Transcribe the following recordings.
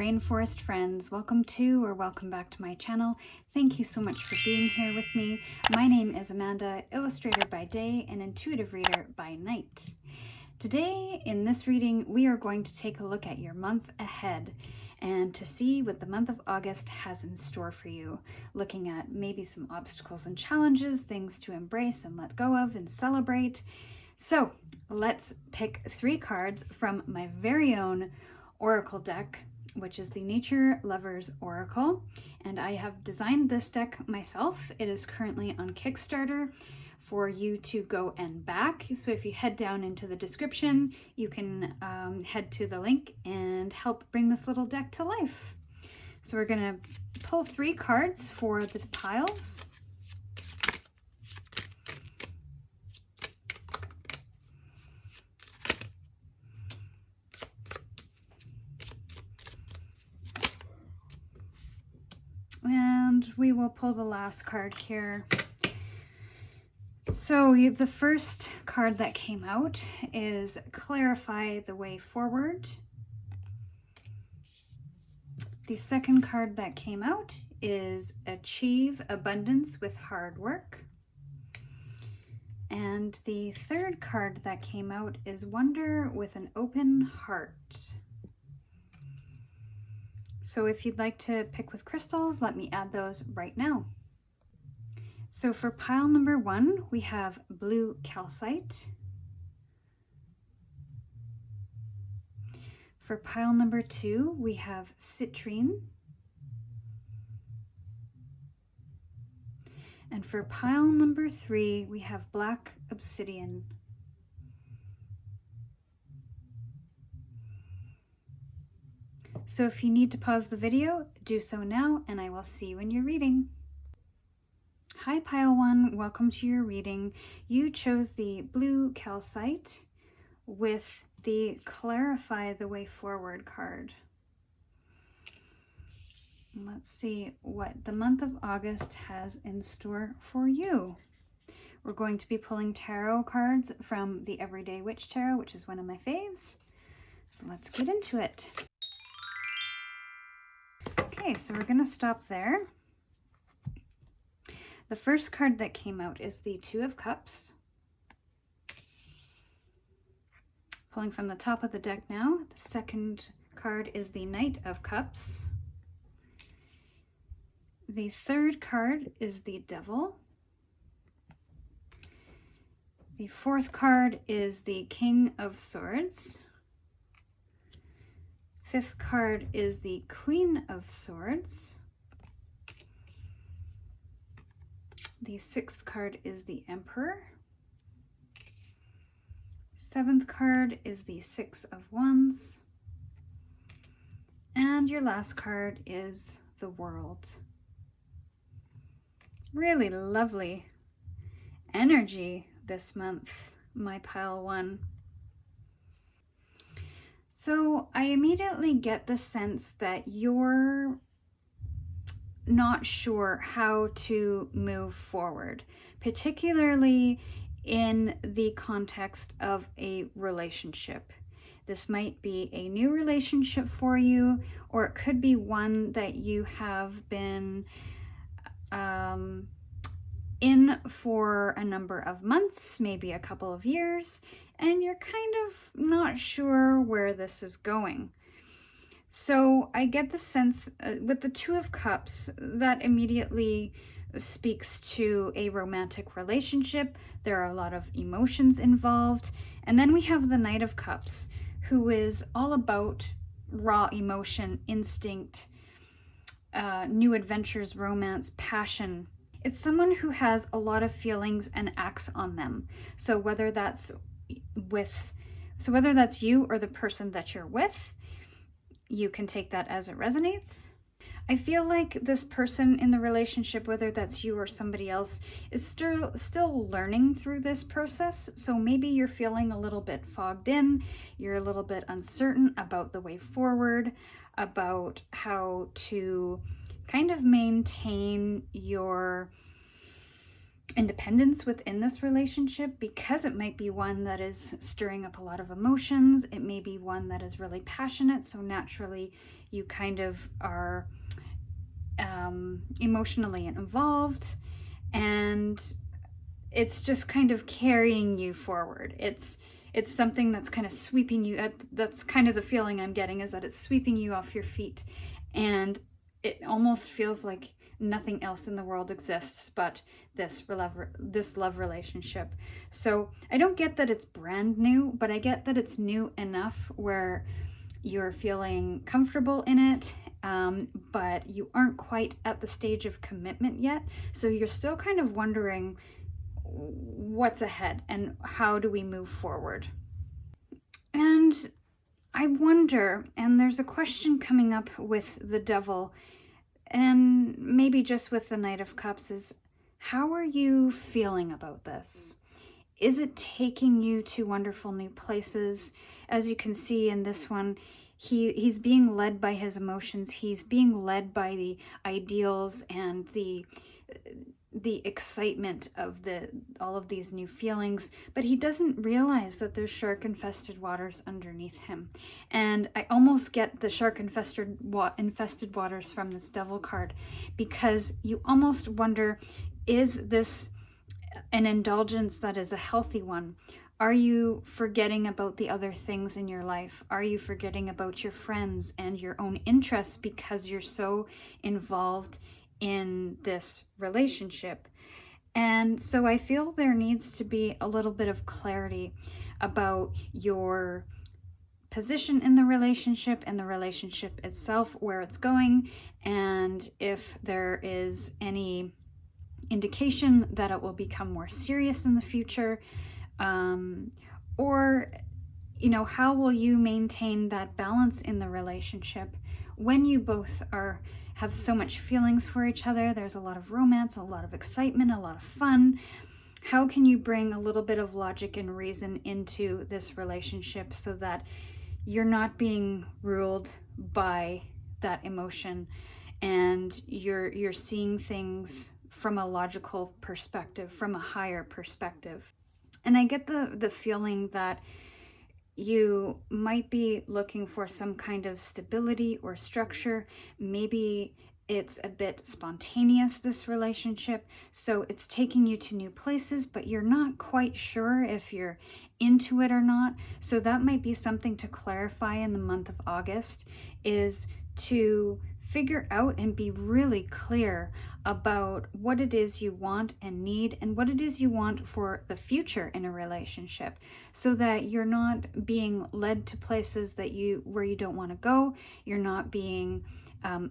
rainforest friends, welcome to or welcome back to my channel. Thank you so much for being here with me. My name is Amanda, illustrator by day and intuitive reader by night. Today in this reading we are going to take a look at your month ahead and to see what the month of August has in store for you, looking at maybe some obstacles and challenges, things to embrace and let go of and celebrate. So let's pick 3 cards from my very own Oracle deck, which is the Nature Lovers Oracle, and I have designed this deck myself. It is currently on Kickstarter for you to go and back. So if you head down into the description, you can head to the link and help bring this little deck to life. So we're gonna pull 3 cards for the piles. And we will pull the last card here. So the first card that came out is Clarify the Way Forward. The second card that came out is Achieve Abundance with Hard Work. And the third card that came out is Wonder with an Open Heart. So if you'd like to pick with crystals, let me add those right now. So for pile number 1, we have blue calcite. For pile number 2, we have citrine. And for pile number 3, we have black obsidian. So if you need to pause the video, do so now, and I will see you in your reading. Hi pile 1, welcome to your reading. You chose the blue calcite with the Clarify the Way Forward card. Let's see what the month of August has in store for you. We're going to be pulling tarot cards from the Everyday Witch Tarot, which is one of my faves. So let's get into it. Okay, so we're going to stop there. The first card that came out is the Two of Cups. Pulling from the top of the deck now. The second card is the Knight of Cups. The third card is the Devil. The fourth card is the King of Swords. Fifth card is the Queen of Swords. The sixth card is the Emperor. Seventh card is the Six of Wands. And your last card is the World. Really lovely energy this month, my pile 1. So I immediately get the sense that you're not sure how to move forward, particularly in the context of a relationship. This might be a new relationship for you, or it could be one that you have been in for a number of months, maybe a couple of years, and you're kind of not sure where this is going. So I get the sense with the Two of Cups that immediately speaks to a romantic relationship. There are a lot of emotions involved. And then we have the Knight of Cups, who is all about raw emotion, instinct, new adventures, romance, passion. It's someone who has a lot of feelings and acts on them. So whether that's you or the person that you're with, you can take that as it resonates. I feel like this person in the relationship, whether that's you or somebody else, is still learning through this process. So maybe you're feeling a little bit fogged in, you're a little bit uncertain about the way forward, about how to kind of maintain your independence within this relationship, because it might be one that is stirring up a lot of emotions. It may be one that is really passionate, so naturally you kind of are emotionally involved, and it's just kind of carrying you forward. It's something that's kind of sweeping you. That's kind of the feeling I'm getting, is that it's sweeping you off your feet, and it almost feels like nothing else in the world exists but this love relationship. So I don't get that it's brand new, but I get that it's new enough where you're feeling comfortable in it, but you aren't quite at the stage of commitment yet. So you're still kind of wondering what's ahead and how do we move forward. And I wonder, and there's a question coming up with the Devil, and maybe just with the Knight of Cups, is how are you feeling about this? Is it taking you to wonderful new places? As you can see in this one, he's being led by his emotions. He's being led by the ideals and the excitement of all of these new feelings, but he doesn't realize that there's shark-infested waters underneath him. And I almost get the shark-infested waters from this Devil card, because you almost wonder, is this an indulgence that is a healthy one? Are you forgetting about the other things in your life? Are you forgetting about your friends and your own interests because you're so involved in this relationship? And so I feel there needs to be a little bit of clarity about your position in the relationship and the relationship itself, where it's going, and if there is any indication that it will become more serious in the future, or how will you maintain that balance in the relationship when you both have so much feelings for each other? There's a lot of romance, a lot of excitement, a lot of fun. How can you bring a little bit of logic and reason into this relationship so that you're not being ruled by that emotion, and you're seeing things from a logical perspective, from a higher perspective? And I get the feeling that you might be looking for some kind of stability or structure. Maybe it's a bit spontaneous, this relationship, so it's taking you to new places, but you're not quite sure if you're into it or not. So that might be something to clarify in the month of August, is to figure out and be really clear about what it is you want and need, and what it is you want for the future in a relationship, so that you're not being led to places where you don't want to go. You're not being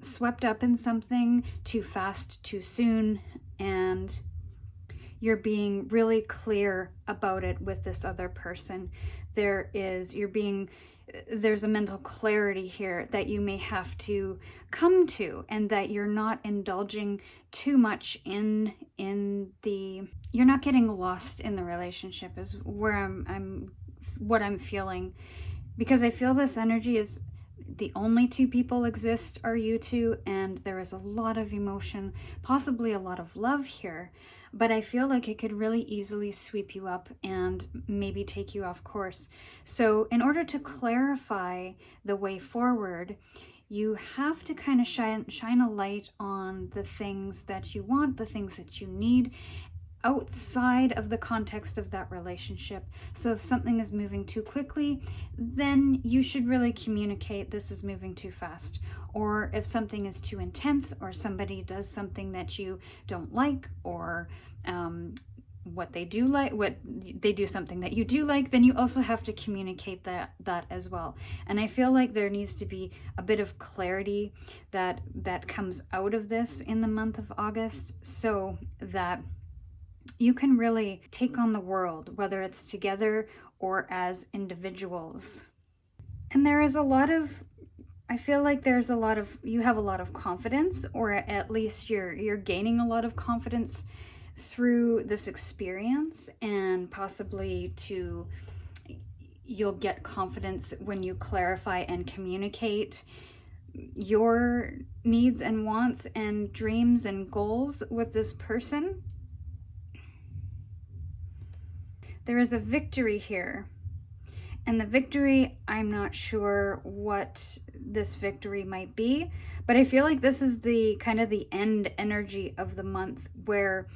swept up in something too fast, too soon, and you're being really clear about it with this other person. There's a mental clarity here that you may have to come to, and that you're not indulging too much you're not getting lost in the relationship, is where what I'm feeling, because I feel this energy is the only two people exist are you two, and there is a lot of emotion, possibly a lot of love here, but I feel like it could really easily sweep you up and maybe take you off course. So in order to clarify the way forward, you have to kind of shine a light on the things that you want, the things that you need, outside of the context of that relationship. So if something is moving too quickly, then you should really communicate, this is moving too fast. Or if something is too intense, or somebody does something that you don't like, or what they do something that you do like, then you also have to communicate that as well. And I feel like there needs to be a bit of clarity that comes out of this in the month of August, so that you can really take on the world, whether it's together or as individuals. And I feel like you have a lot of confidence, or at least you're gaining a lot of confidence through this experience, and possibly you'll get confidence when you clarify and communicate your needs and wants and dreams and goals with this person. there is a victory here. And the victory, I'm not sure what this victory might be, but I feel like this is the kind of the end energy of the month, where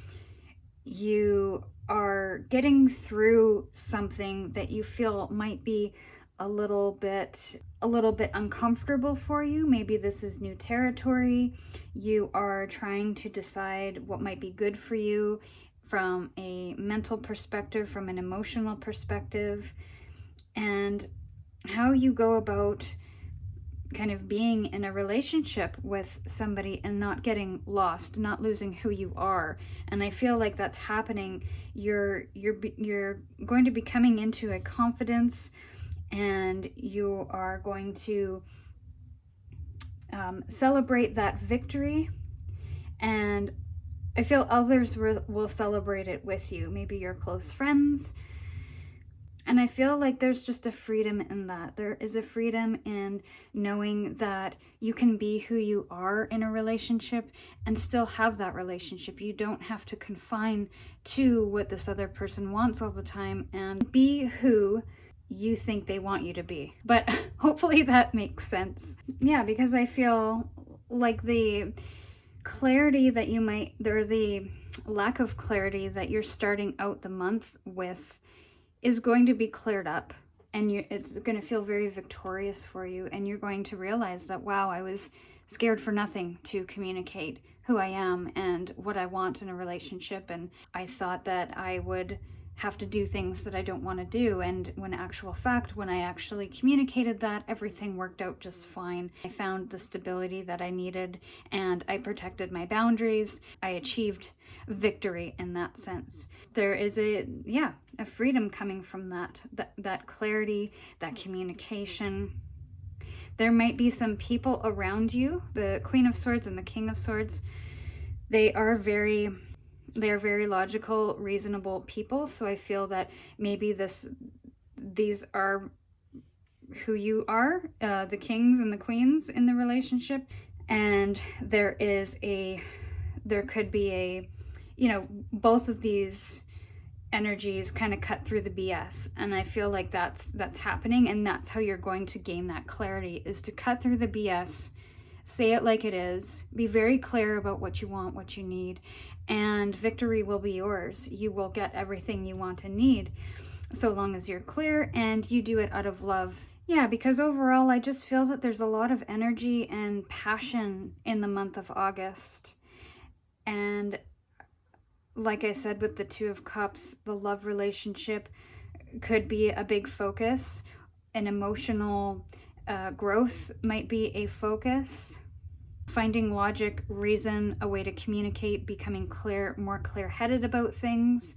you are getting through something that you feel might be a little bit uncomfortable for you. Maybe this is new territory. You are trying to decide what might be good for you from a mental perspective, from an emotional perspective, and how you go about kind of being in a relationship with somebody and not getting lost, not losing who you are. And I feel like that's happening. You're going to be coming into a confidence, and you are going to celebrate that victory. And I feel others will celebrate it with you, maybe your close friends. And I feel like there's just a freedom in that. There is a freedom in knowing that you can be who you are in a relationship and still have that relationship. You don't have to confine to what this other person wants all the time, and be who you think they want you to be. But hopefully that makes sense. Yeah, because I feel like the clarity that you might, or the lack of clarity that you're starting out the month with, is going to be cleared up, and it's going to feel very victorious for you, and you're going to realize that, wow, I was scared for nothing to communicate who I am and what I want in a relationship, and I thought that I would have to do things that I don't want to do, and when actual fact, when I actually communicated that, everything worked out just fine. I found the stability that I needed, and I protected my boundaries. I achieved victory in that sense. There is a freedom coming from that clarity, that communication. There might be some people around you, the Queen of Swords and the King of Swords. They are very logical, reasonable people. So I feel that maybe these are who you are, the kings and the queens in the relationship. And there could be a, both of these energies kind of cut through the BS. And I feel like that's happening, and that's how you're going to gain that clarity, is to cut through the BS. Say it like it is. Be very clear about what you want, what you need, and victory will be yours. You will get everything you want and need, so long as you're clear and you do it out of love. Yeah, because overall, I just feel that there's a lot of energy and passion in the month of August. And like I said, with the Two of Cups, the love relationship could be a big focus. An emotional growth might be a focus. Finding logic, reason, a way to communicate, becoming clear, more clear-headed about things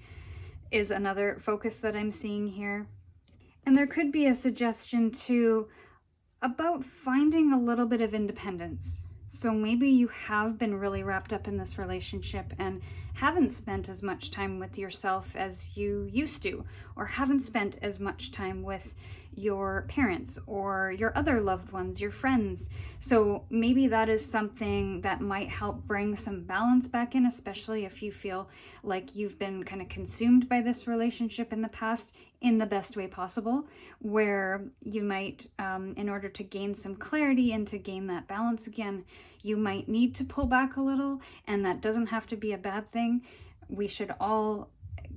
is another focus that I'm seeing here. And there could be a suggestion too about finding a little bit of independence. So maybe you have been really wrapped up in this relationship and haven't spent as much time with yourself as you used to, or haven't spent as much time with your parents or your other loved ones, your friends. So maybe that is something that might help bring some balance back in, especially if you feel like you've been kind of consumed by this relationship in the past, in the best way possible, where you might, in order to gain some clarity and to gain that balance again, you might need to pull back a little, and that doesn't have to be a bad thing. We should all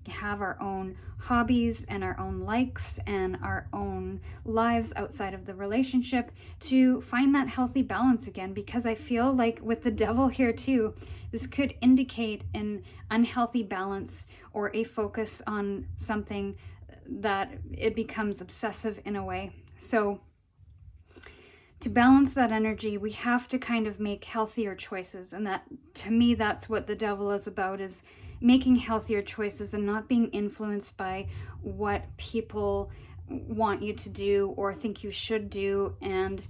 have our own hobbies and our own likes and our own lives outside of the relationship to find that healthy balance again, because I feel like with the Devil here too, this could indicate an unhealthy balance or a focus on something that it becomes obsessive in a way. So to balance that energy, we have to kind of make healthier choices. And that, to me, that's what the Devil is about, is making healthier choices and not being influenced by what people want you to do or think you should do. And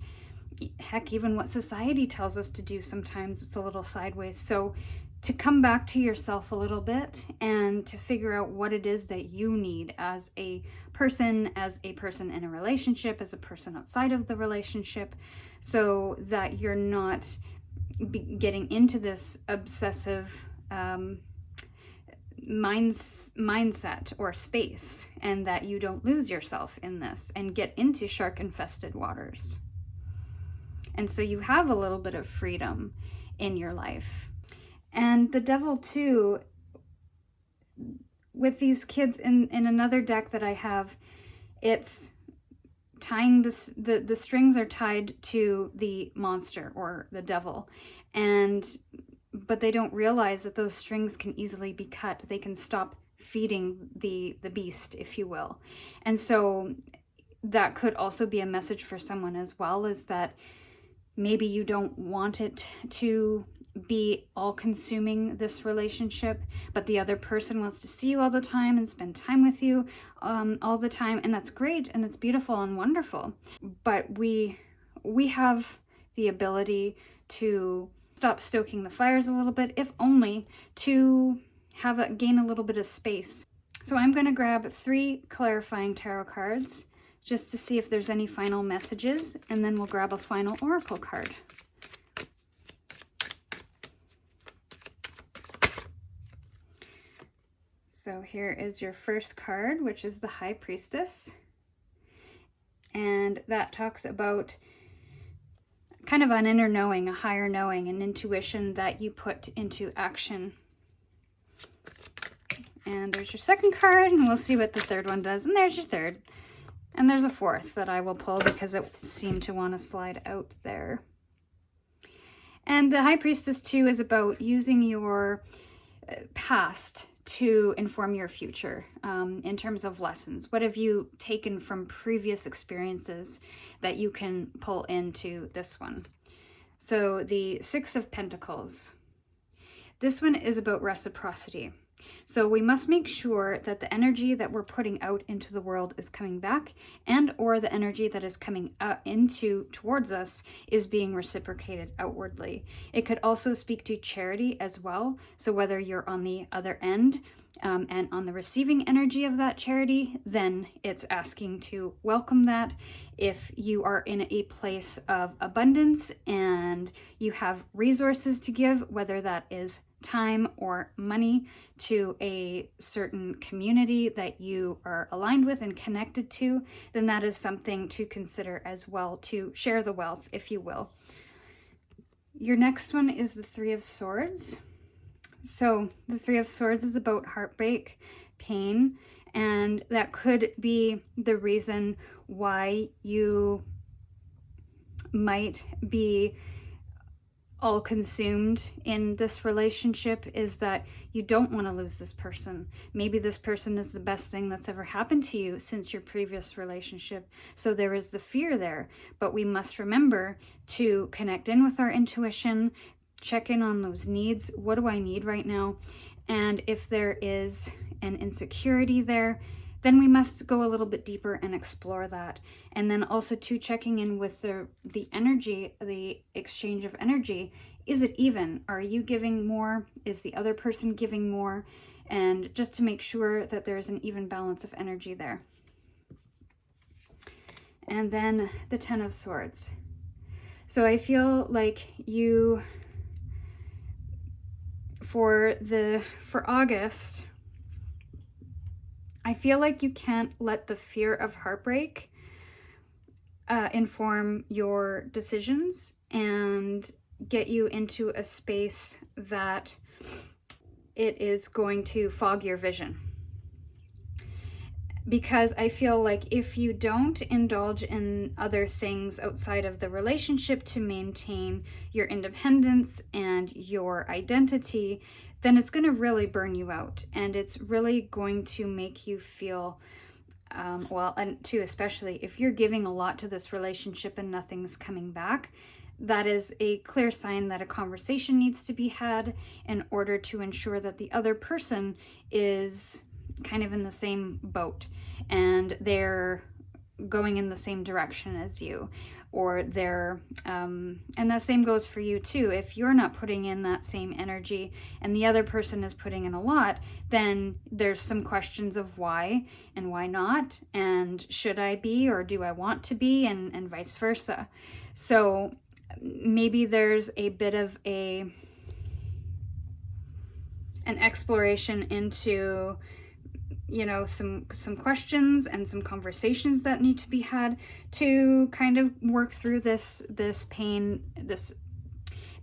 heck, even what society tells us to do, sometimes it's a little sideways. So to come back to yourself a little bit and to figure out what it is that you need as a person in a relationship, as a person outside of the relationship, so that you're not getting into this obsessive mindset or space, and that you don't lose yourself in this and get into shark infested waters. And so you have a little bit of freedom in your life. And the devil too, with these kids in another deck that I have, it's tying this, the strings are tied to the monster or the devil, but they don't realize that those strings can easily be cut. They can stop feeding the beast, if you will. And so that could also be a message for someone as well, is that maybe you don't want it to be all-consuming, this relationship, but the other person wants to see you all the time and spend time with you all the time, and that's great and it's beautiful and wonderful. But we have the ability to stop stoking the fires a little bit, if only to gain a little bit of space. So I'm going to grab 3 clarifying tarot cards just to see if there's any final messages, and then we'll grab a final oracle card. So here is your first card, which is the High Priestess. And that talks about kind of an inner knowing, a higher knowing, an intuition that you put into action. And there's your second card, and we'll see what the third one does. And there's your third. And there's a fourth that I will pull because it seemed to want to slide out there. And the High Priestess too is about using your past to inform your future in terms of lessons. What have you taken from previous experiences that you can pull into this one? So the 6 of Pentacles. This one is about reciprocity. So we must make sure that the energy that we're putting out into the world is coming back, and or the energy that is coming towards us is being reciprocated outwardly. It could also speak to charity as well. So whether you're on the other end and on the receiving energy of that charity, then it's asking to welcome that. If you are in a place of abundance and you have resources to give, whether that is time or money, to a certain community that you are aligned with and connected to, then that is something to consider as well, to share the wealth, if you will. Your next one is the 3 of Swords. So the 3 of Swords is about heartbreak, pain, and that could be the reason why you might be all consumed in this relationship, is that you don't want to lose this person. Maybe this person is the best thing that's ever happened to you since your previous relationship. So there is the fear there, but we must remember to connect in with our intuition, check in on those needs. What do I need right now? And if there is an insecurity there, then we must go a little bit deeper and explore that. And then also to checking in with the energy, the exchange of energy. Is it even? Are you giving more? Is the other person giving more? And just to make sure that there's an even balance of energy there. And then the 10 of Swords. So I feel like you, for August, I feel like you can't let the fear of heartbreak inform your decisions and get you into a space that it is going to fog your vision. Because I feel like if you don't indulge in other things outside of the relationship to maintain your independence and your identity, then it's going to really burn you out, and it's really going to make you feel well, and too, especially if you're giving a lot to this relationship and nothing's coming back, that is a clear sign that a conversation needs to be had in order to ensure that the other person is kind of in the same boat and they're going in the same direction as you, or they're and the same goes for you too. If you're not putting in that same energy and the other person is putting in a lot, then there's some questions of why and why not, and should I be or do I want to be, and vice versa. So maybe there's a bit of a an exploration into, you know, some questions and some conversations that need to be had to kind of work through this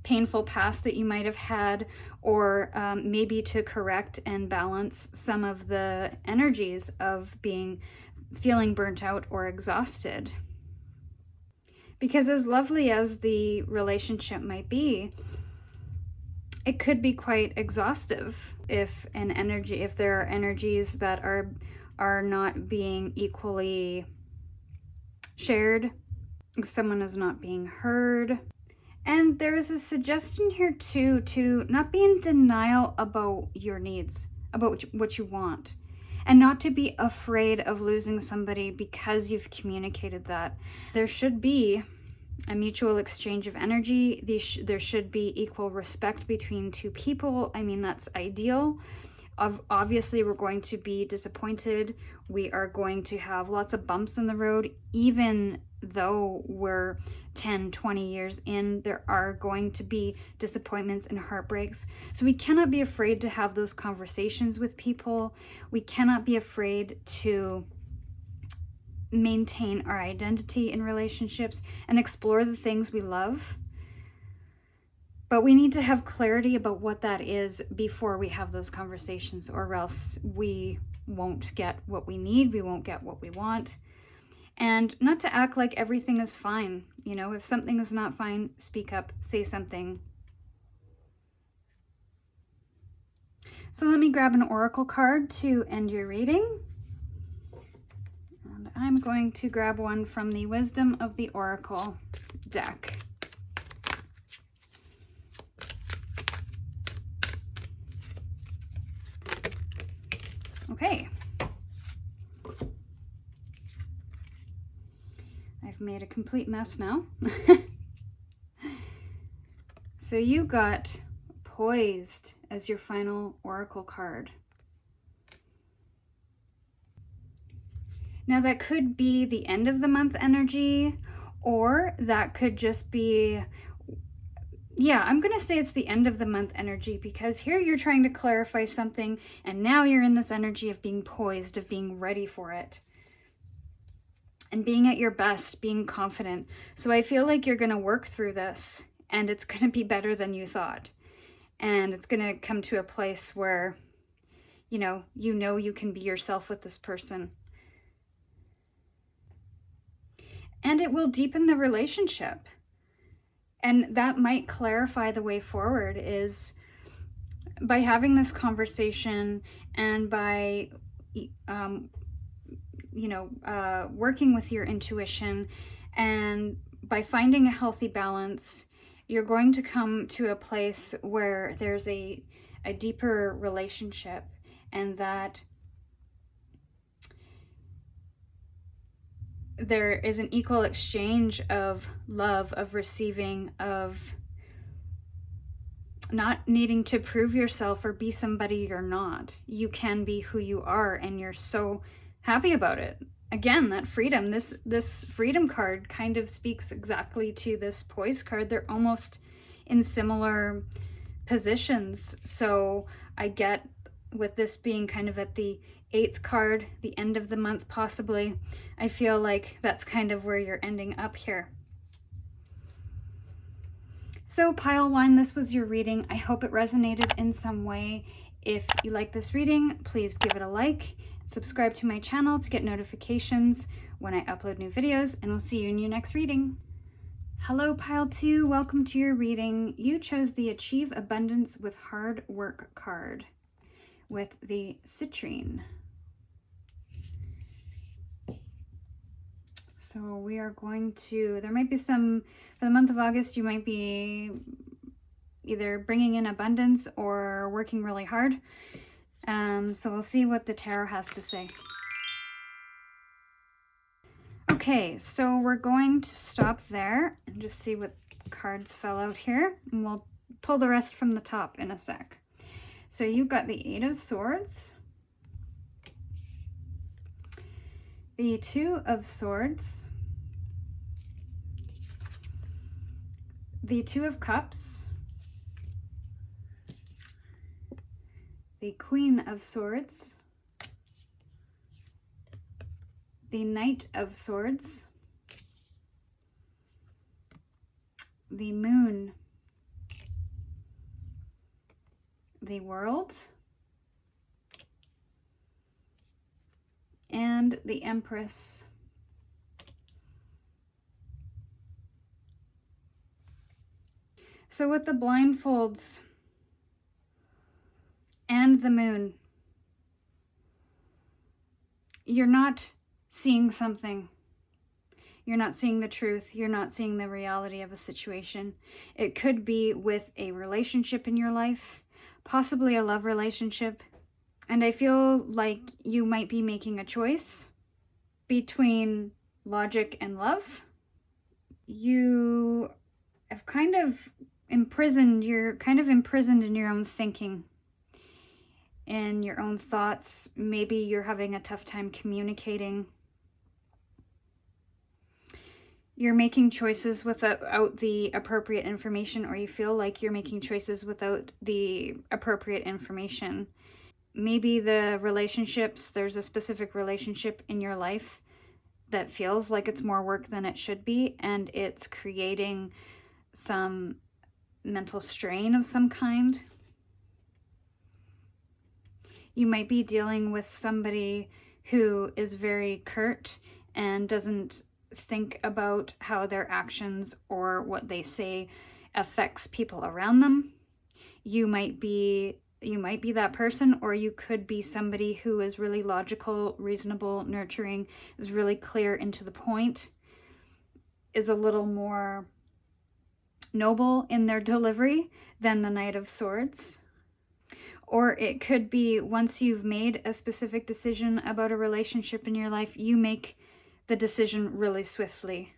painful past that you might have had, or maybe to correct and balance some of the energies of feeling burnt out or exhausted. Because as lovely as the relationship might be, it could be quite exhaustive if there are energies that are not being equally shared, if someone is not being heard. And there is a suggestion here too to not be in denial about your needs, about what you want, and not to be afraid of losing somebody because you've communicated that. There should be a mutual exchange of energy. There should be equal respect between two people. I mean, that's ideal. Obviously, we're going to be disappointed. We are going to have lots of bumps in the road. Even though we're 10, 20 years in, there are going to be disappointments and heartbreaks. So we cannot be afraid to have those conversations with people. We cannot be afraid to maintain our identity in relationships and explore the things we love. But we need to have clarity about what that is before we have those conversations, or else we won't get what we need, we won't get what we want. And not to act like everything is fine. You know, if something is not fine, speak up, say something. So let me grab an oracle card to end your reading. And I'm going to grab one from the Wisdom of the Oracle deck. Okay. I've made a complete mess now. So you got Poised as your final oracle card. Now that could be the end of the month energy, or that could just be, yeah, I'm going to say it's the end of the month energy, because here you're trying to clarify something and now you're in this energy of being poised, of being ready for it. And being at your best, being confident. So I feel like you're going to work through this and it's going to be better than you thought. And it's going to come to a place where, you know you can be yourself with this person. And it will deepen the relationship. And that might clarify the way forward, is by having this conversation and by, working with your intuition and by finding a healthy balance, you're going to come to a place where there's a deeper relationship, and that there is an equal exchange of love, of receiving, of not needing to prove yourself or be somebody you're not. You can be who you are, and you're so happy about it. Again, that freedom, this freedom card kind of speaks exactly to this Poise card. They're almost in similar positions. So I get, with this being kind of at the 8th card, the end of the month possibly, I feel like that's kind of where you're ending up here. So pile one, this was your reading. I hope it resonated in some way. If you like this reading, please give it a like. Subscribe to my channel to get notifications when I upload new videos, and we'll see you in your next reading. Hello, pile 2. Welcome to your reading. You chose the Achieve Abundance with Hard Work card with the Citrine. So we are going to, there might be some, for the month of August, you might be either bringing in abundance or working really hard. So we'll see what the tarot has to say. Okay, so we're going to stop there and just see what cards fell out here, and we'll pull the rest from the top in a sec. So you've got the 8 of Swords, the 2 of Swords, the 2 of Cups, the Queen of Swords, the Knight of Swords, the Moon, the World, and the Empress. So with the blindfolds and the moon, you're not seeing something. You're not seeing the truth. You're not seeing the reality of a situation. It could be with a relationship in your life, possibly a love relationship. And I feel like you might be making a choice between logic and love. You have kind of you're kind of imprisoned in your own thinking, in your own thoughts. Maybe you're having a tough time communicating. You're making choices without the appropriate information, or you feel like you're making choices without the appropriate information. Maybe there's a specific relationship in your life that feels like it's more work than it should be, and it's creating some mental strain of some kind. You might be dealing with somebody who is very curt and doesn't think about how their actions or what they say affects people around them. You might be that person, or you could be somebody who is really logical, reasonable, nurturing, is really clear and to the point, is a little more noble in their delivery than the Knight of Swords. Or it could be, once you've made a specific decision about a relationship in your life, you make the decision really swiftly.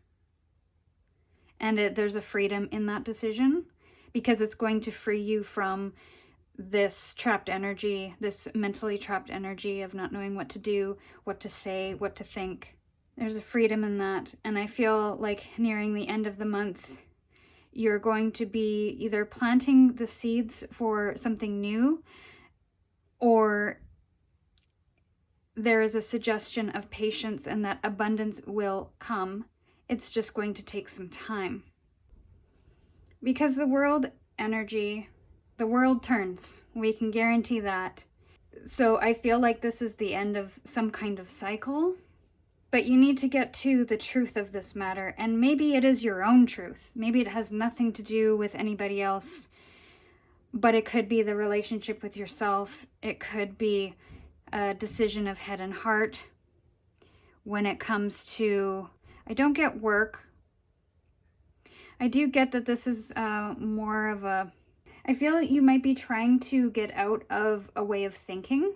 And there's a freedom in that decision, because it's going to free you from this trapped energy, this mentally trapped energy of not knowing what to do, what to say, what to think. There's a freedom in that. And I feel like nearing the end of the month, you're going to be either planting the seeds for something new, or there is a suggestion of patience and that abundance will come. It's just going to take some time. Because the world energy, the world turns. We can guarantee that. So I feel like this is the end of some kind of cycle. But you need to get to the truth of this matter, and maybe it is your own truth. Maybe it has nothing to do with anybody else, but it could be the relationship with yourself. It could be a decision of head and heart. When it comes to, I don't get work. I do get that this is more of a, I feel you might be trying to get out of a way of thinking,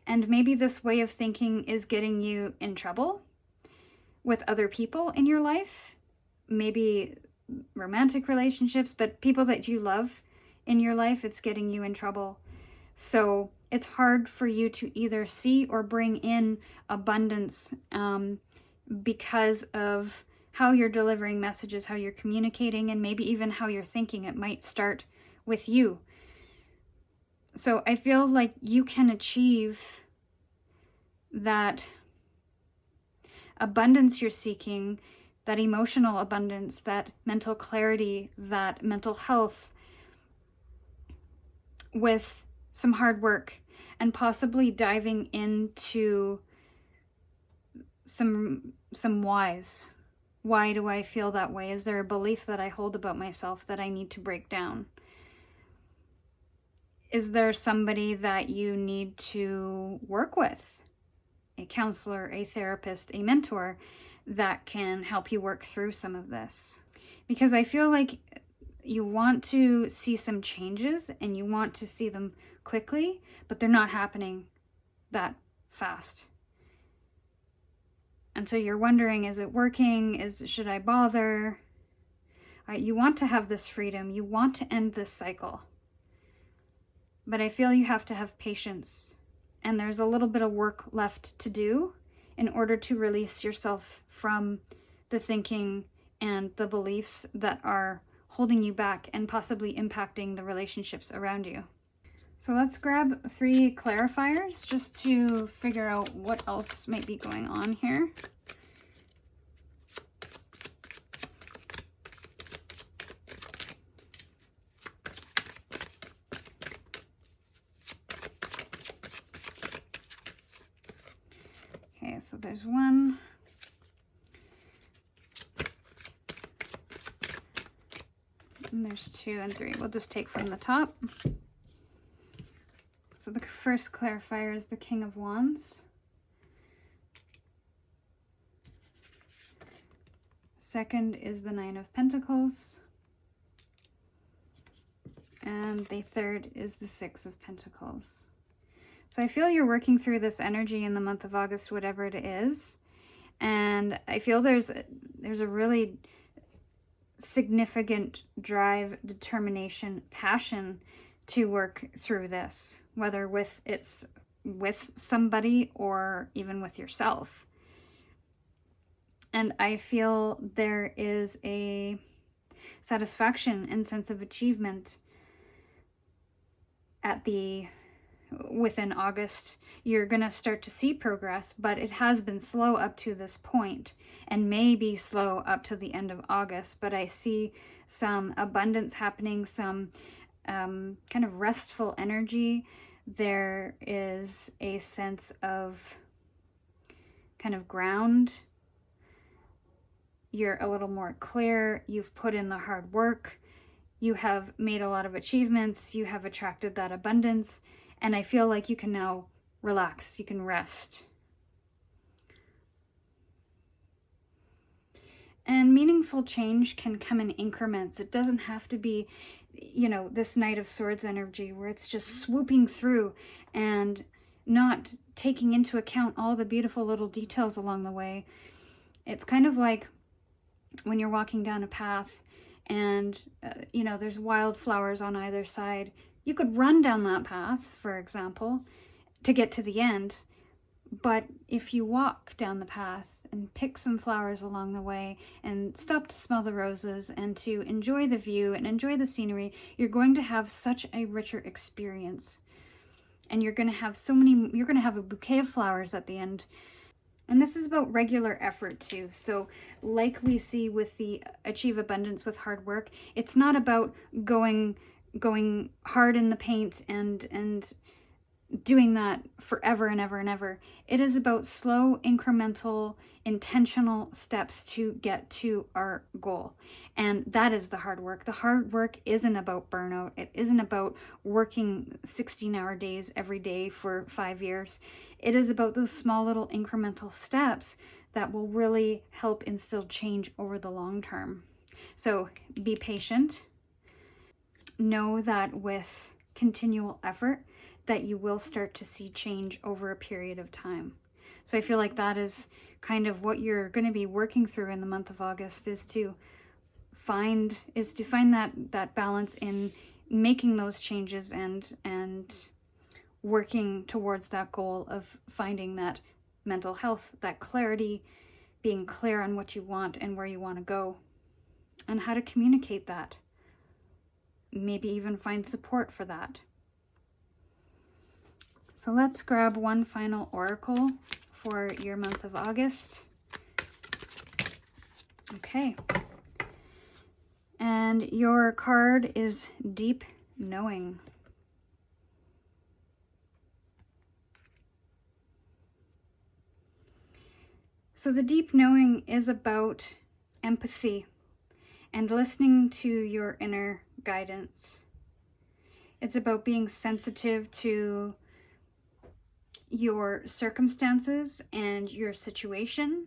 and maybe this way of thinking is getting you in trouble with other people in your life, maybe romantic relationships, but people that you love in your life, it's getting you in trouble. So it's hard for you to either see or bring in abundance because of how you're delivering messages, how you're communicating, and maybe even how you're thinking. It might start with you. So I feel like you can achieve that abundance you're seeking, that emotional abundance, that mental clarity, that mental health, with some hard work, and possibly diving into some whys. Why do I feel that way? Is there a belief that I hold about myself that I need to break down? Is there somebody that you need to work with? A counselor, a therapist, a mentor that can help you work through some of this. Because I feel like you want to see some changes and you want to see them quickly, but they're not happening that fast. And so you're wondering, is it working? Should I bother? You want to have this freedom. You want to end this cycle. But I feel you have to have patience. And there's a little bit of work left to do in order to release yourself from the thinking and the beliefs that are holding you back and possibly impacting the relationships around you. So let's grab 3 clarifiers just to figure out what else might be going on here. Okay, so there's 1. And there's 2 and 3. We'll just take from the top. So the first clarifier is the King of Wands. Second is the 9 of Pentacles. And the third is the 6 of Pentacles. So I feel you're working through this energy in the month of August, whatever it is. And I feel there's a really significant drive, determination, passion to work through this, whether it's with somebody or even with yourself. And I feel there is a satisfaction and sense of achievement within August. You're going to start to see progress, but it has been slow up to this point and may be slow up to the end of August. But I see some abundance happening, some kind of restful energy. There is a sense of kind of ground. You're a little more clear. You've put in the hard work. You have made a lot of achievements. You have attracted that abundance. And I feel like you can now relax. You can rest. And meaningful change can come in increments. It doesn't have to be, this Knight of Swords energy where it's just swooping through and not taking into account all the beautiful little details along the way. It's kind of like when you're walking down a path and, there's wildflowers on either side. You could run down that path, for example, to get to the end. But if you walk down the path and pick some flowers along the way and stop to smell the roses and to enjoy the view and enjoy the scenery, you're going to have such a richer experience. And you're going to have a bouquet of flowers at the end. And this is about regular effort too. So like we see with the Achieve Abundance with Hard Work, it's not about going hard in the paint and doing that forever and ever and ever. It is about slow, incremental, intentional steps to get to our goal. And that is the hard work. The hard work isn't about burnout. It isn't about working 16-hour days every day for 5 years. It is about those small little incremental steps that will really help instill change over the long term. So be patient. Know that with continual effort, that you will start to see change over a period of time. So I feel like that is kind of what you're going to be working through in the month of August, is to find that balance in making those changes and working towards that goal of finding that mental health, that clarity, being clear on what you want and where you want to go, and how to communicate that. Maybe even find support for that. So let's grab one final oracle for your month of August. Okay. And your card is Deep Knowing. So the deep knowing is about empathy and listening to your inner guidance. It's about being sensitive to your circumstances and your situation.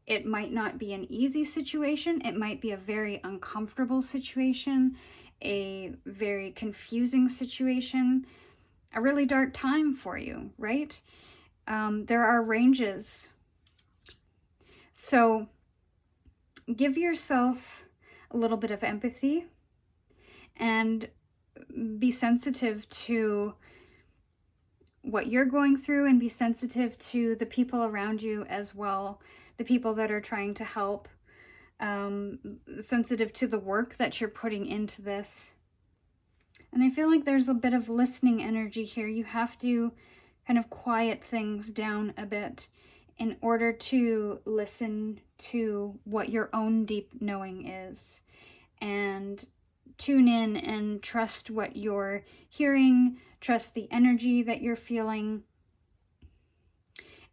It might not be an easy situation. It might be a very uncomfortable situation, a very confusing situation, a really dark time for you, right? There are ranges. So give yourself a little bit of empathy and be sensitive to what you're going through, and be sensitive to the people around you as well, the people that are trying to help, sensitive to the work that you're putting into this. And I feel like there's a bit of listening energy here. You have to kind of quiet things down a bit in order to listen to what your own deep knowing is. And tune in and trust what you're hearing, trust the energy that you're feeling.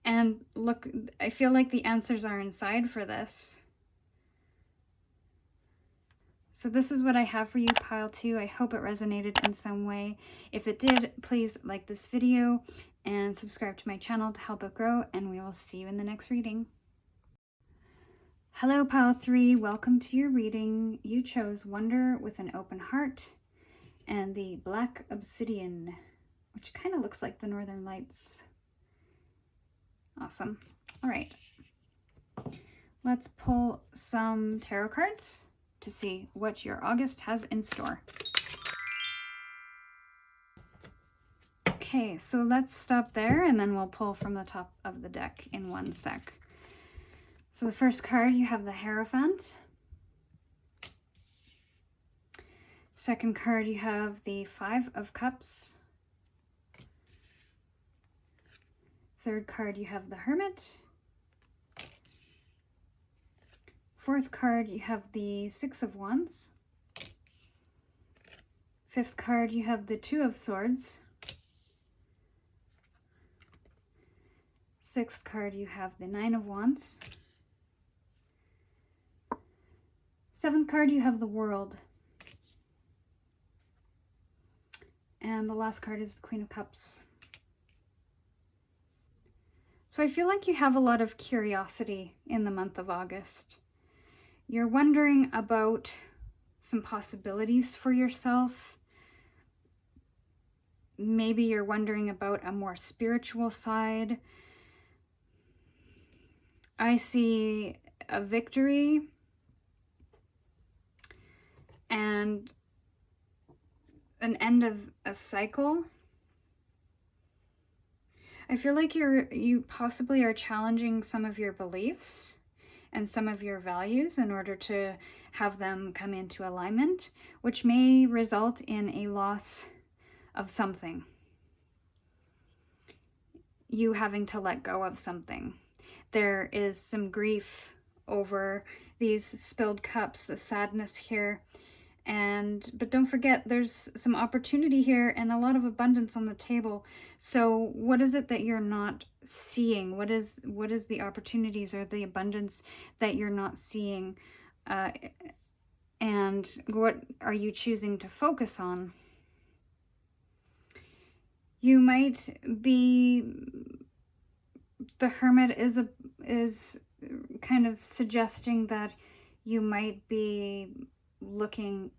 And look, I feel like the answers are inside for this. So this is what I have for you, pile 2. I hope it resonated in some way. If it did, please like this video and subscribe to my channel to help it grow, and we will see you in the next reading. Hello, pile 3. Welcome to your reading. You chose Wonder with an Open Heart and the Black Obsidian, which kind of looks like the Northern Lights. Awesome. All right. Let's pull some tarot cards to see what your August has in store. Okay, so let's stop there and then we'll pull from the top of the deck in one sec. So the first card, you have the Hierophant. Second card, you have the Five of Cups. Third card, you have the Hermit. Fourth card, you have the Six of Wands. Fifth card, you have the Two of Swords. Sixth card, you have the Nine of Wands. Seventh card, you have the World. And the last card is the Queen of Cups. So I feel like you have a lot of curiosity in the month of August. You're wondering about some possibilities for yourself. Maybe you're wondering about a more spiritual side. I see a victory and an end of a cycle. I feel like you possibly are challenging some of your beliefs and some of your values in order to have them come into alignment, which may result in a loss of something. You having to let go of something. There is some grief over these spilled cups, the sadness here. But don't forget, there's some opportunity here and a lot of abundance on the table. So what is it that you're not seeing? What is the opportunities or the abundance that you're not seeing? And what are you choosing to focus on? You might be, the Hermit is kind of suggesting that you might be looking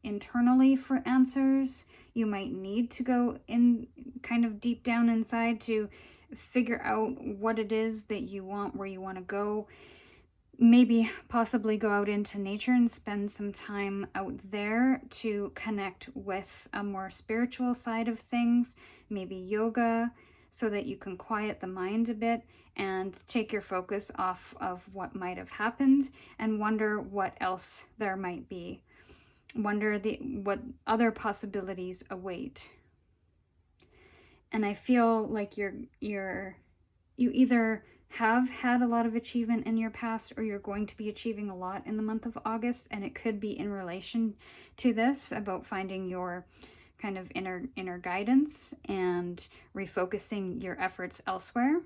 internally for answers. You might need to go in kind of deep down inside to figure out what it is that you want, where you want to go. Maybe possibly go out into nature and spend some time out there to connect with a more spiritual side of things, maybe yoga, so that you can quiet the mind a bit and take your focus off of what might have happened and wonder what else there might be. Wonder what other possibilities await. And I feel like you either have had a lot of achievement in your past, or you're going to be achieving a lot in the month of August, and it could be in relation to this, about finding your kind of inner guidance and refocusing your efforts elsewhere.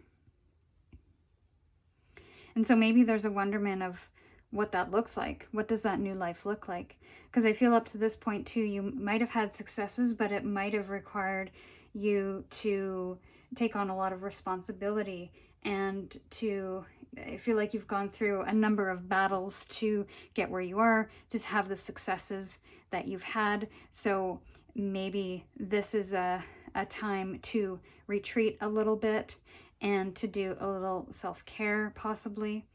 And so maybe there's a wonderment of what that looks like. What does that new life look like? Because I feel up to this point too, you might have had successes, but it might have required you to take on a lot of responsibility and I feel like you've gone through a number of battles to get where you are, to have the successes that you've had. So maybe this is a time to retreat a little bit and to do a little self-care possibly.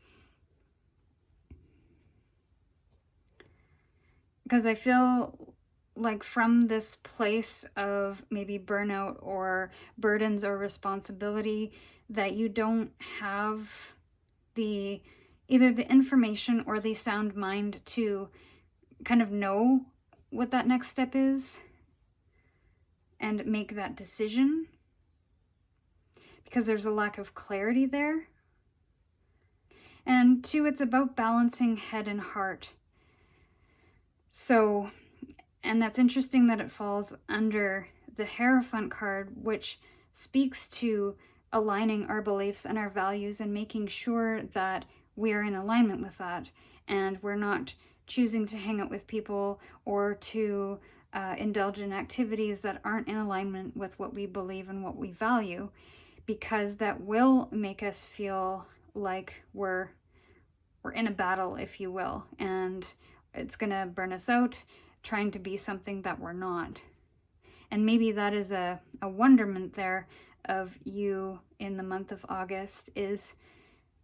Because I feel like from this place of maybe burnout or burdens or responsibility, that you don't have either the information or the sound mind to kind of know what that next step is and make that decision, because there's a lack of clarity there. And 2, it's about balancing head and heart. So, and that's interesting that it falls under the Hierophant card, which speaks to aligning our beliefs and our values and making sure that we are in alignment with that, and we're not choosing to hang out with people or to indulge in activities that aren't in alignment with what we believe and what we value, because that will make us feel like we're in a battle, if you will, and it's going to burn us out trying to be something that we're not. And maybe that is a wonderment there of you in the month of August, is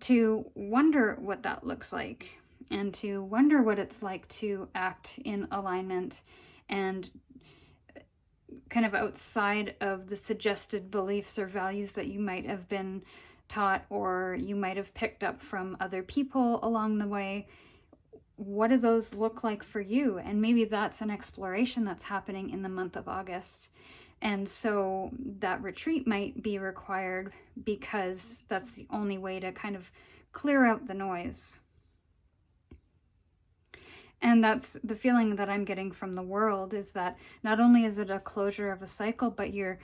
to wonder what that looks like, and to wonder what it's like to act in alignment and kind of outside of the suggested beliefs or values that you might have been taught or you might have picked up from other people along the way. What do those look like for you? And maybe that's an exploration that's happening in the month of August. And so that retreat might be required, because that's the only way to kind of clear out the noise. And that's the feeling that I'm getting from the world, is that not only is it a closure of a cycle, but you're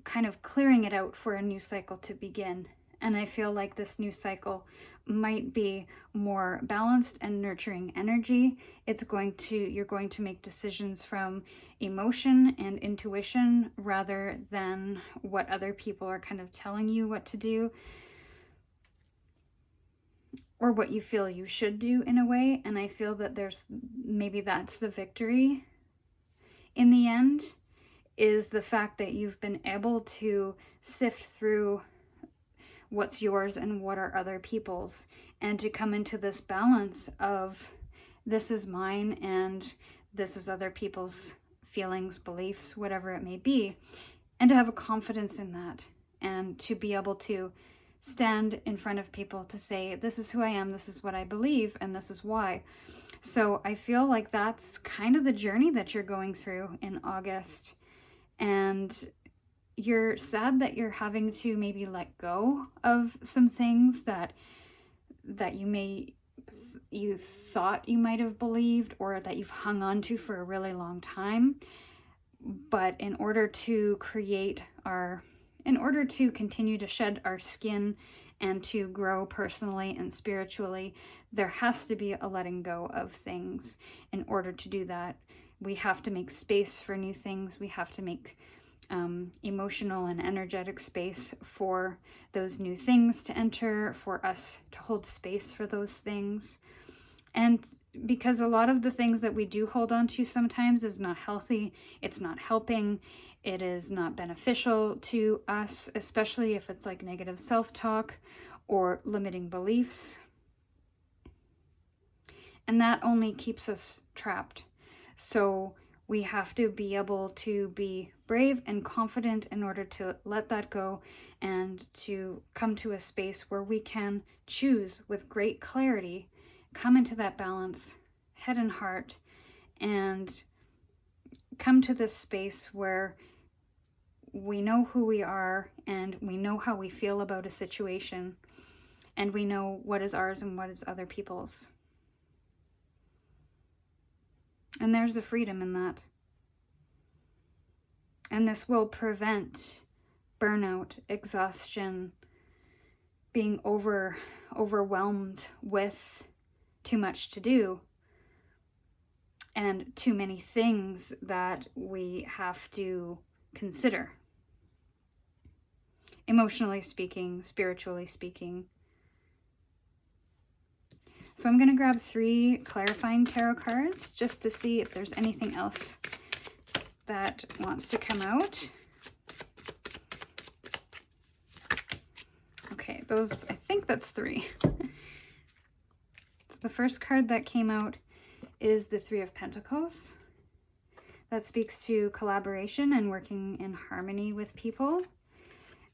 kind of clearing it out for a new cycle to begin. And I feel like this new cycle might be more balanced and nurturing energy. You're going to make decisions from emotion and intuition rather than what other people are kind of telling you what to do, or what you feel you should do in a way. And I feel that maybe that's the victory in the end, is the fact that you've been able to sift through what's yours and what are other people's, and to come into this balance of this is mine and this is other people's feelings, beliefs, whatever it may be, and to have a confidence in that, and to be able to stand in front of people to say, this is who I am, this is what I believe, and this is why. So I feel like that's kind of the journey that you're going through in August. And you're sad that you're having to maybe let go of some things that you thought you might have believed, or that you've hung on to for a really long time. But in order to continue to shed our skin and to grow personally and spiritually, there has to be a letting go of things. In order to do that, we have to make space for new things. We have to make emotional and energetic space for those new things to enter, for us to hold space for those things. And because a lot of the things that we do hold on to sometimes is not healthy, it's not helping, it is not beneficial to us, especially if it's like negative self-talk or limiting beliefs. And that only keeps us trapped. So we have to be able to be brave and confident in order to let that go, and to come to a space where we can choose with great clarity, come into that balance, head and heart, and come to this space where we know who we are, and we know how we feel about a situation, and we know what is ours and what is other people's. And there's the freedom in that. And this will prevent burnout, exhaustion, being overwhelmed with too much to do and too many things that we have to consider. Emotionally speaking, spiritually speaking. So I'm going to grab 3 clarifying tarot cards just to see if there's anything else that wants to come out. Okay, I think that's 3. The first card that came out is the 3 of Pentacles. That speaks to collaboration and working in harmony with people.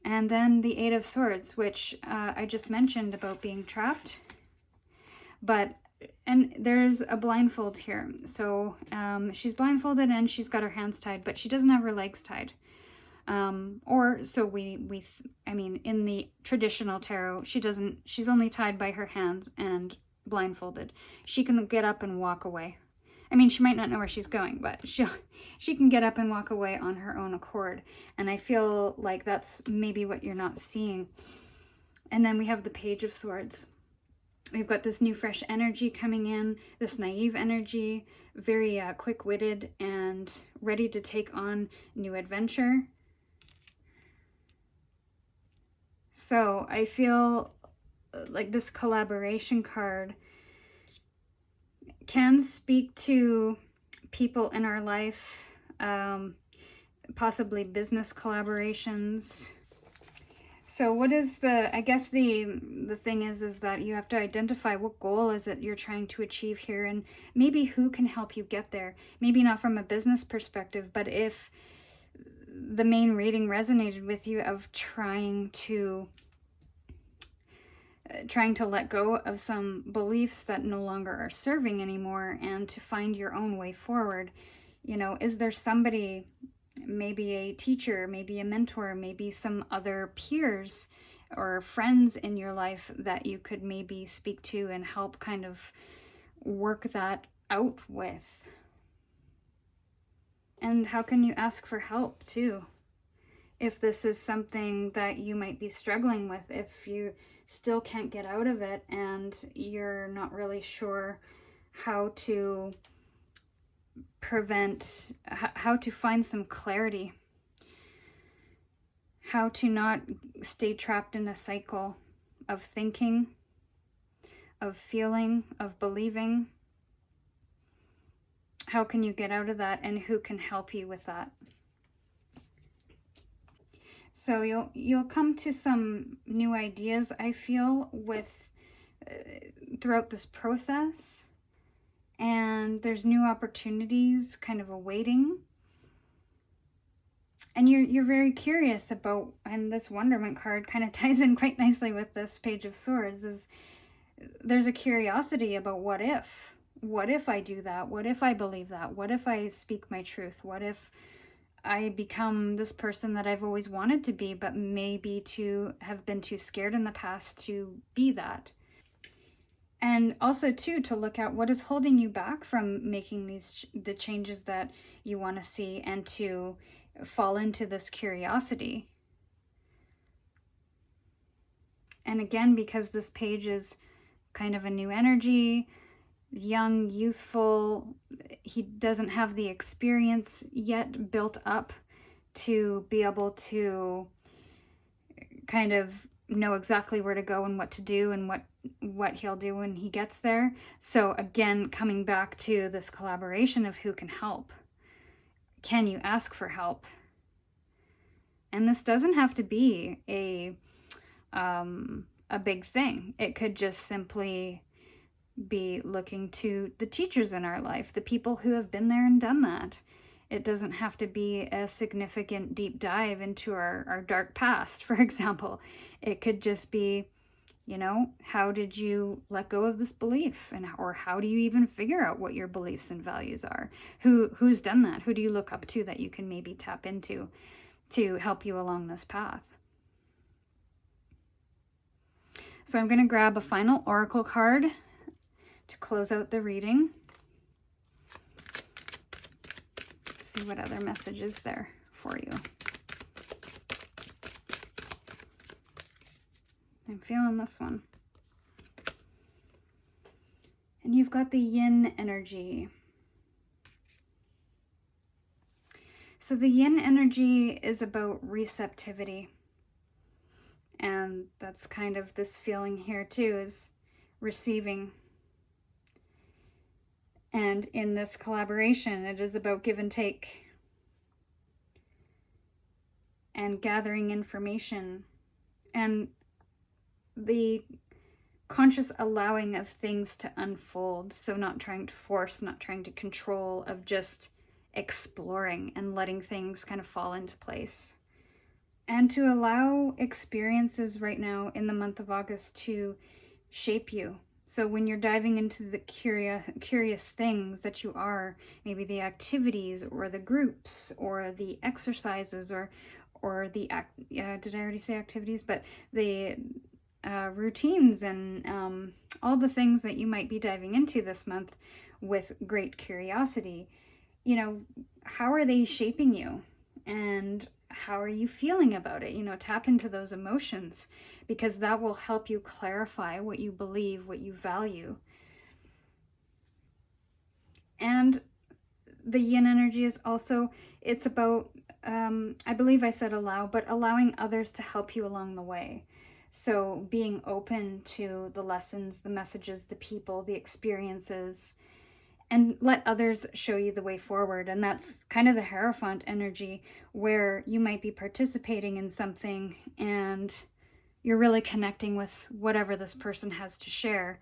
And then the 8 of Swords, which I just mentioned about being trapped, but and there's a blindfold here. So she's blindfolded and she's got her hands tied, but she doesn't have her legs tied. Or so I mean, in the traditional tarot, she's only tied by her hands and blindfolded. She can get up and walk away. I mean, she might not know where she's going, but she can get up and walk away on her own accord. And I feel like that's maybe what you're not seeing. And then we have the Page of Swords. We've got this new fresh energy coming in, this naive energy, very quick-witted and ready to take on new adventure. So I feel like this collaboration card can speak to people in our life, possibly business collaborations. So what is I guess the thing is that you have to identify what goal is it you're trying to achieve here, and maybe who can help you get there. Maybe not from a business perspective, but if the main reading resonated with you of trying to let go of some beliefs that no longer are serving anymore and to find your own way forward. You know, is there somebody, maybe a teacher, maybe a mentor, maybe some other peers or friends in your life that you could maybe speak to and help kind of work that out with? And how can you ask for help too? If this is something that you might be struggling with, if you still can't get out of it and you're not really sure how to how to find some clarity, how to not stay trapped in a cycle of thinking, of feeling, of believing. How can you get out of that, and who can help you with that? So you'll come to some new ideas, I feel, with throughout this process, and there's new opportunities kind of awaiting. And you're very curious about, and this Wonderment card kind of ties in quite nicely with this Page of Swords, is there's a curiosity about what if I do that? What if I believe that? What if I speak my truth? What if I become this person that I've always wanted to be, but maybe to have been too scared in the past to be that? And also too, to look at what is holding you back from making the changes that you want to see, and to fall into this curiosity. And again, because this page is kind of a new energy, young, youthful, he doesn't have the experience yet built up to be able to kind of know exactly where to go and what to do and what he'll do when he gets there. So again, coming back to this collaboration of who can help. Can you ask for help? And this doesn't have to be a big thing. It could just simply be looking to the teachers in our life, the people who have been there and done that. It doesn't have to be a significant deep dive into our dark past, for example. It could just be, you know, how did you let go of this belief? Or how do you even figure out what your beliefs and values are? Who's done that? Who do you look up to that you can maybe tap into to help you along this path? So I'm going to grab a final oracle card to close out the reading. See what other message is there for you. I'm feeling this one. And you've got the yin energy. So the yin energy is about receptivity. And that's kind of this feeling here too, is receiving. And in this collaboration, it is about give and take and gathering information and the conscious allowing of things to unfold. So not trying to force, not trying to control, of just exploring and letting things kind of fall into place. And to allow experiences right now in the month of August to shape you So when you're diving into the curious things that you are, maybe the activities or the groups or the exercises or the did I already say activities? But the routines and all the things that you might be diving into this month with great curiosity, you know, how are they shaping you? And how are you feeling about it? You know, tap into those emotions, because that will help you clarify what you believe, what you value. And the yin energy is also, it's about, I believe I said allow, but allowing others to help you along the way. So being open to the lessons, the messages, the people, the experiences, and let others show you the way forward. And that's kind of the Hierophant energy, where you might be participating in something and you're really connecting with whatever this person has to share.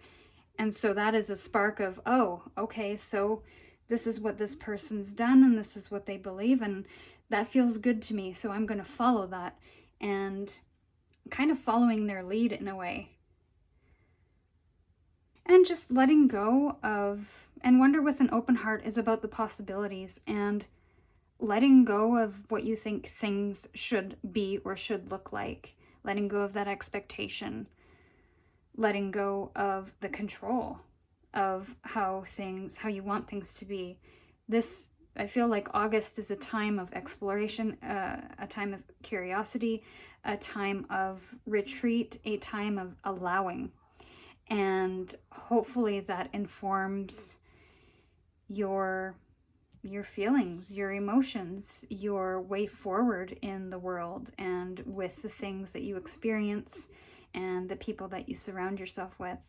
And so that is a spark of, oh, okay, so this is what this person's done and this is what they believe, and that feels good to me, so I'm going to follow that, and kind of following their lead in a way. And just letting go of, and Wonder with an Open Heart is about the possibilities and letting go of what you think things should be or should look like, letting go of that expectation, letting go of the control of how you want things to be. This, I feel like August is a time of exploration, a time of curiosity, a time of retreat, a time of allowing. And hopefully that informs your feelings, your emotions, your way forward in the world and with the things that you experience and the people that you surround yourself with.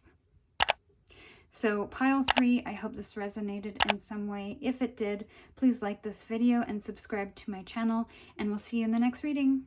So pile 3, I hope this resonated in some way. If it did, please like this video and subscribe to my channel, and we'll see you in the next reading.